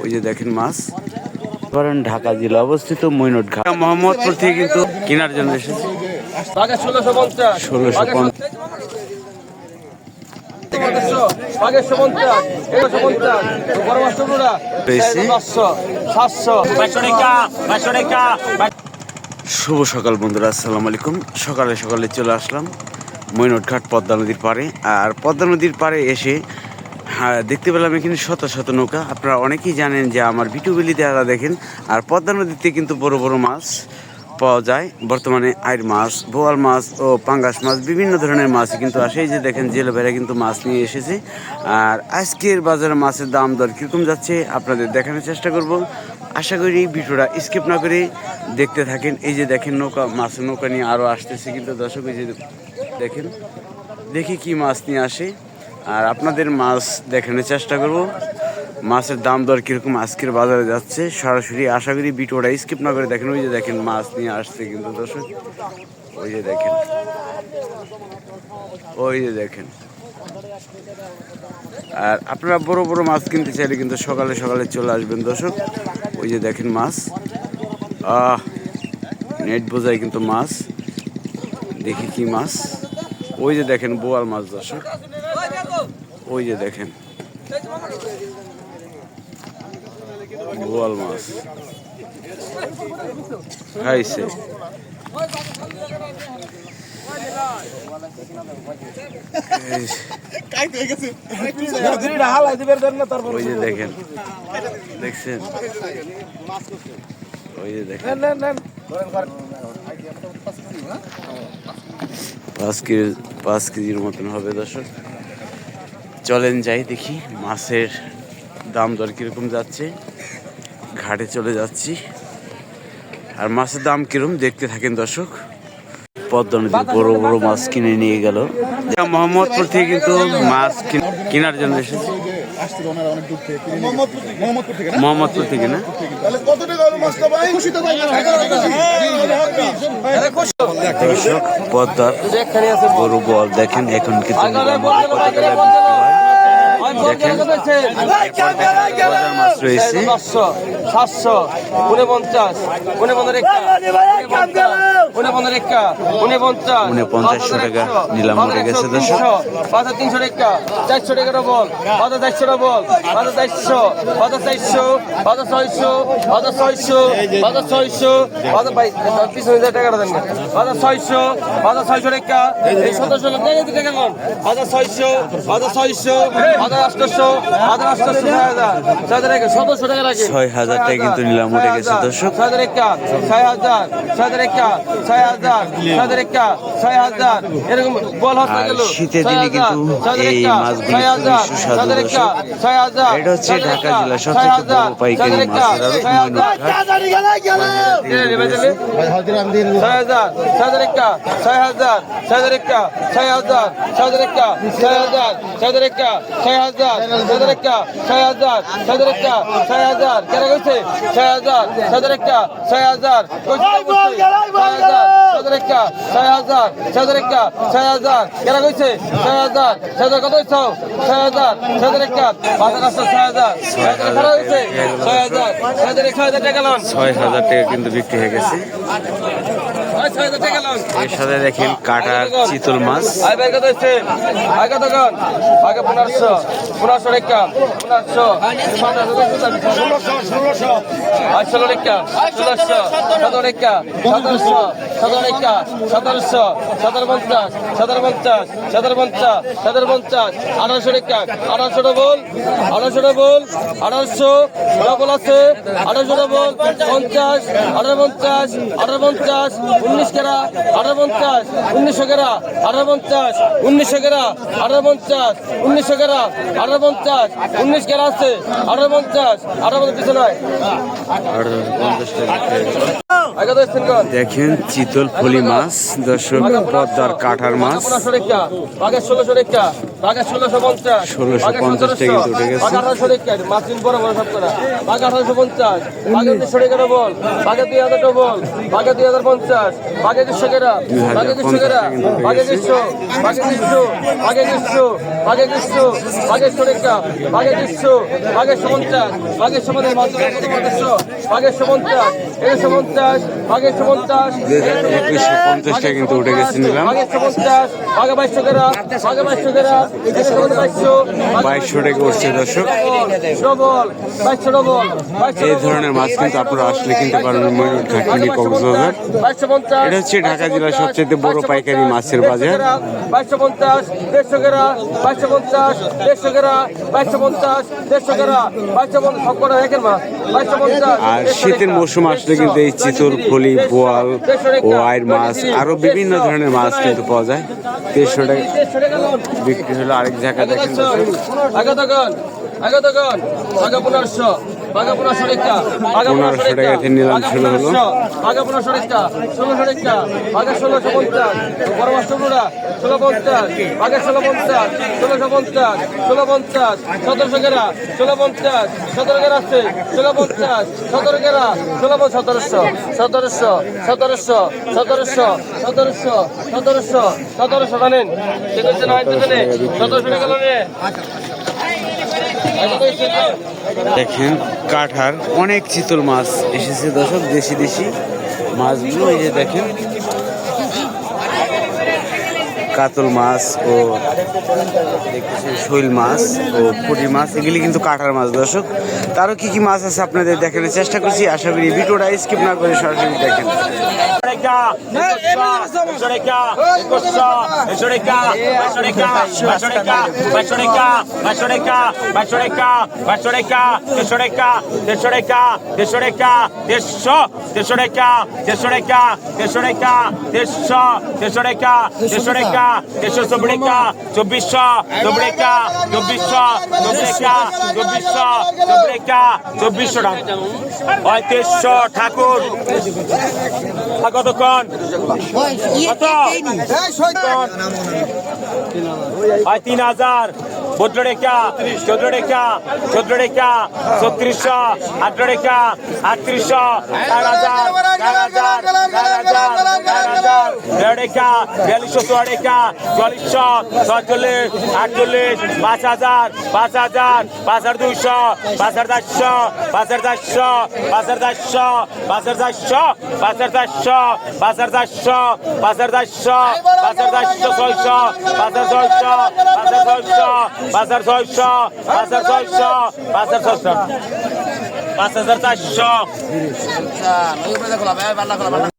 ওই যে দেখেন মাছ ধরেন ঢাকা জেলা অবস্থিত মৈনট ঘাট মোহাম্মদপুর থেকে কিন্তু কেনার জন্য এসেছে 1650 শুভ সকাল বন্ধুরা, আসসালামু আলাইকুম। সকালে সকালে চলে আসলাম মৈনট ঘাট পদ্মা নদীর পাড়ে। আর পদ্মা নদীর পাড়ে এসে দেখতে পেলাম এখানে শত শত নৌকা। আপনারা অনেকেই জানেন যে আমার ভিডিওগুলি দ্বারা দেখেন। আর পদ্মা নদীতে কিন্তু বড় বড় মাছ পাওয়া যায় বর্তমানে। আইড় মাছ, বোয়াল মাছ ও পাঙ্গাস মাছ, বিভিন্ন ধরনের মাছ কিন্তু আসে। এই যে দেখেন জেলে ভাইরা কিন্তু মাছ নিয়ে এসেছে। আর আজকের বাজারে মাছের দাম দর কীরকম যাচ্ছে আপনাদের দেখানোর চেষ্টা করব। আশা করি ভিডিওটা স্কিপ না করে দেখতে থাকেন। এই যে দেখেন নৌকা, মাছের নৌকা নিয়ে আরও আসতেছে কিন্তু দর্শক। এই যে দেখেন, দেখি কি মাছ নিয়ে আসে আর আপনাদের মাছ দেখানোর চেষ্টা করব। মাছের দাম দর কীরকম আজকের বাজারে যাচ্ছে সরাসরি। আশা করি ভিডিওটা স্কিপ না করে দেখেন। ওই যে দেখেন মাছ নিয়ে আসছে কিন্তু দর্শক। ওই যে দেখেন, ওই যে দেখেন। আর আপনারা বড় বড় মাছ কিনতে চাইলে কিন্তু সকালে সকালে চলে আসবেন দর্শক। ওই যে দেখেন মাছ, নেট বোঝায় কিন্তু মাছ। দেখি কি মাছ। ওই যে দেখেন বোয়াল মাছ দর্শক। ওই যে দেখেন বোয়াল মাছ খাইছে। ওই যে দেখেন, দেখছেন? ওই যে দেখেন 5 কেজির মতন হবে দর্শক। চলেন যাই দেখি মাছের দাম দর কিরকম যাচ্ছে। ঘাটে চলে যাচ্ছি আর মাছের দাম কিরকম দেখতে থাকেন দর্শক। পদ্মা নদীর বড় বড় মাছ কিনে নিয়ে গেল। মোহাম্মদপুর থেকে কিন্তু মাছ কেনার জন্য এসেছে। মোহাম্মদপুর থেকে না, দর্শক পদ্মার বড় বল দেখেন। এখন কিন্তু দেখেন মাছ রয়েছে 700 49 টাকা নিলাম উঠে গেছে দর্শক। 300 টাকা 400 টাকা বল 400 বল 400 600 পিছনে টাকা দেন 600 টাকা এই 1700 টাকা কোন 600 6000 টাকা কিন্তু নিলাম উঠে গেছে দর্শক। শীতের দিনে কিন্তু এই মাছগুলো সুস্বাদু দর্শক। এটা হচ্ছে ঢাকা জেলা সবচেয়ে বড় পাইকারি মাছের টাকা কিন্তু বিক্রি হয়ে গেছে। এর সাথে দেখেন কাটার চিতল মাছ 1500 টাকা 19 কেরা আছে 58 পিছনে 50 টাকা। আগে তো সিনগন দেখেন চিতল ফলি মাছ দর্শক, পদ্মার কাঠার মাছ। 1500 টাকা বাঘে 1600 টাকা বাঘে 1650 1650 টাকা কিন্তু উঠে গেছে। বাঘে 1800 টাকা মাছ দিন বড় বড় সব করা বাঘে 1850 বাঘে 1900 টাকা বল বাঘে 2000 টাকা বল বাঘে 2050 বাঘে 200 টাকা বাঘে 200 টাকা বাঘে 200 বাঘে 200 বাঘে 200 বাঘে 200 বাঘে 100 টাকা বাঘে 200 বাঘে 50 বাঘে 50 মাছ বাঘে 50 150 বাঘে 50 2150 টাকা কিন্তু উঠে গেছে নিলাম। বাঘে 50 বাঘে 2200 টাকা বাঘে 2200 টাকা 2200 টাকা উঠছে দর্শক। ডবল 2200 ডবল এই ধরনের মাছ কিন্তু আপনারা আসলে কিনতে পারেন ময়ূর ঘাট মিনি কক্সবাজার। 2250 এটা হচ্ছে ঢাকা জেলার সবচেয়ে বড় পাইকারি মাছের বাজার। 2250 150 টাকা 2250 150 টাকা 2250 150 টাকা 2250 সব করে একের মাছ 2250। আর শীতের মৌসুম আসলে কিন্তু এই চিতল ফলি বোয়াল ও আইর মাছ আরো বিভিন্ন ধরনের মাছ কিন্তু পাওয়া যায়। 150 টাকা বিক্রি হলো। আরেক জায়গা দেখেন দর্শক। আগে তখন আগে 1500 বাঘা 1500 টাকা বাঘা 1500 টাকাতে নিলাম শুরু হলো। বাঘা 1500 টাকা 1600 টাকা বাঘা 1650 বড় মাছ টুকরা 1650 বাঘা 1650 1650 1650 1700 টাকা 1650 17 টাকা আছে 1650 17 টাকা 1700 1700 1700 1700 1700 জানেন ঠিক আছে না 1700 টাকা লোনে দেখেন কাঠার অনেক চিতল মাছ এসেছে দর্শক, দেশি দেশি মাছগুলো। এই যে দেখেন কাতল মাছ ও দেখতেছেন শৈল মাছ ও পুঁটি মাছ, এগুলি কিন্তু কাঠার মাছ দর্শক। তারও কি কি মাছ আছে আপনাদের দেখানোর চেষ্টা করছি। আশা করি ভিডিওটা স্কিপ না করে সরাসরি দেখেন। ঠাকুর কতক্ষণ কত 3000 14 টাকা 14 টাকা 14 টাকা 3600 18 টাকা 3800 4000 4000 টাকা 4200 টাকা 4400 46 48 5000 5000 5200 5400 5400 5400 5400 5400 5400 5400 5600 5600 5400 5400